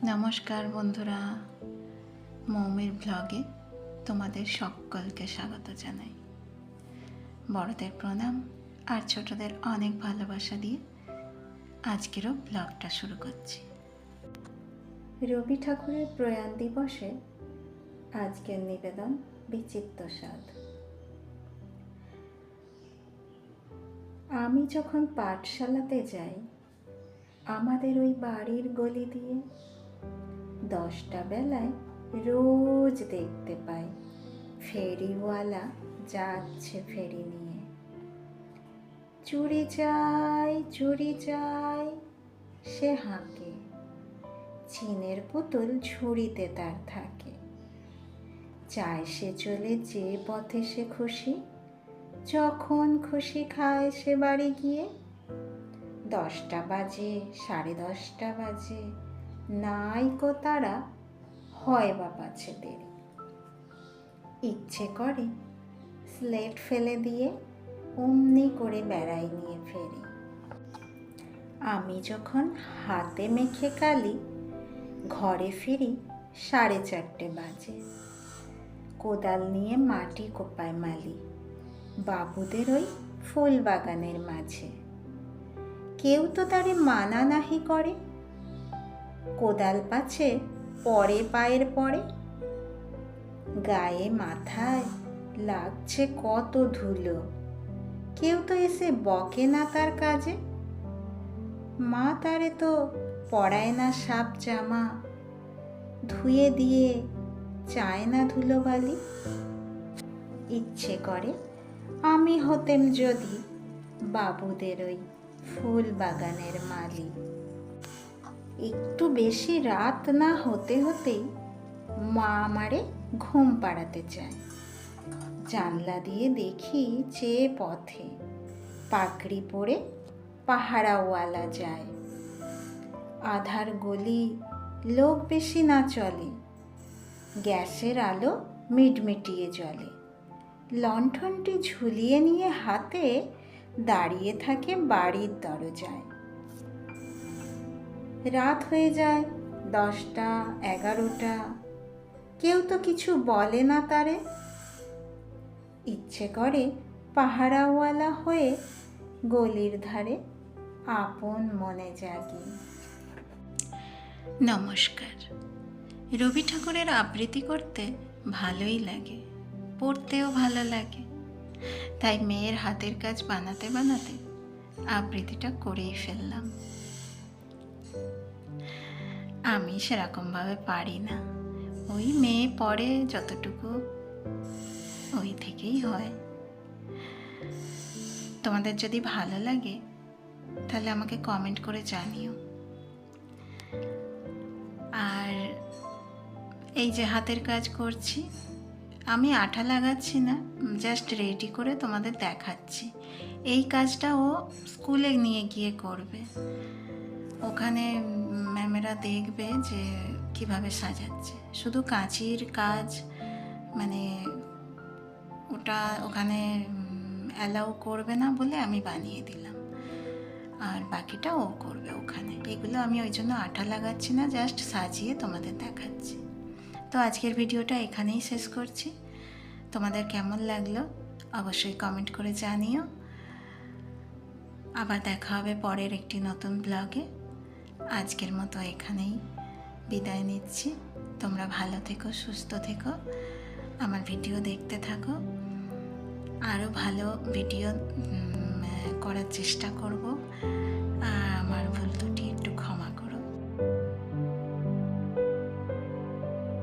নমস্কার বন্ধুরা, মৌমির ব্লগে তোমাদের সকলকে স্বাগত জানাই। বড়দের প্রণাম আর ছোটদের অনেক ভালোবাসা দিয়ে আজকেরও ব্লগটা শুরু করছি। রবি ঠাকুরের প্রয়াণ দিবসে আজকের নিবেদন বিচিত্র স্বাদ। আমি যখন পাঠশালাতে যাই, আমাদের ওই বাড়ির গলি দিয়ে 10টা বেলায় রোজ দেখতে পাই ফেরিওয়ালা যাচ্ছে ফেরি নিয়ে। চুরি চাই সে হাঁকে, চিনের পুতুল ঝুড়িতে তার থাকে। চায় সে চলে যে পথে সে খুশি, যখন খুশি খায় সে বাড়ি গিয়ে। 10টা বাজে, 10:30 বাজে, নাইকো তারা, হয় বা পাছে দেরি। ইচ্ছে করে স্লেট ফেলে দিয়ে অমনি করে বেড়াই নিয়ে ফেরি। আমি যখন হাতে মেখে কালি ঘরে ফিরি 4:30 বাজে। কোদাল নিয়ে মাটি কোপায় মালি বাবুদের ওই ফুল বাগানের মাঝে। কেউ তো তারে মানা নাহি করে, কোদাল পাছে পরে পায়ের পরে। গায়ে মাথায় লাগছে কত ধুলো, কেউ তো এসে বকে না তার কাজে। মা তারে তো পরায় না সাপ জামা, ধুয়ে দিয়ে চায় না ধুলোবালি। ইচ্ছে করে আমি হতেম যদি বাবুদের ওই ফুল বাগানের মালি। একটু বেশি রাত না হতে হতেই মা আমারে ঘুম পাড়াতে চায়। জানলা দিয়ে দেখি যে পথে পাগড়ি পরে পাহারাওয়ালা যায়। আধার গলি, লোক বেশি না চলে, গ্যাসের আলো মিটমিটিয়ে জ্বলে। লণ্ঠনটি ঝুলিয়ে নিয়ে হাতে দাঁড়িয়ে থাকে বাড়ির দরজায়। রাত হয়ে যায় 10টা, 11টা, কেউ তো কিছু বলে না তারে। ইচ্ছে করে পাহারাওয়ালা হয়ে গলির ধারে আপন মনে জাগি। নমস্কার। রবি ঠাকুরের আবৃত্তি করতে ভালোই লাগে, পড়তেও ভালো লাগে, তাই মেয়ের হাতের কাজ বানাতে বানাতে আবৃত্তিটা করেই ফেললাম। আমি সেরকমভাবে পারি না, ওই মেয়ে পড়ে যতটুকু ওই থেকেই হয়। তোমাদের যদি ভালো লাগে তাহলে আমাকে কমেন্ট করে জানিও। আর এই যে হাতের কাজ করছি, আমি আঠা লাগাচ্ছি না, জাস্ট রেডি করে তোমাদের দেখাচ্ছি। এই কাজটা ও স্কুলে নিয়ে গিয়ে করবে, ওখানে ম্যামেরা দেখবে যে কিভাবে সাজাচ্ছে। শুধু কাঁচির কাজ মানে ওটা ওখানে অ্যালাউ করবে না বলে আমি বানিয়ে দিলাম, আর বাকিটা ও করবে ওখানে। এগুলো আমি ওই জন্য আঠা লাগাচ্ছি না, জাস্ট সাজিয়ে তোমাদের দেখাচ্ছি। তো আজকের ভিডিওটা এখানেই শেষ করছি। তোমাদের কেমন লাগলো অবশ্যই কমেন্ট করে জানিও। আবার দেখা হবে পরের একটি নতুন ব্লগে। আজকের মতো এখানেই বিদায় নিচ্ছি। তোমরা ভালো থেকো, সুস্থ থেকো, আমার ভিডিও দেখতে থাকো। আরও ভালো ভিডিও করার চেষ্টা করব।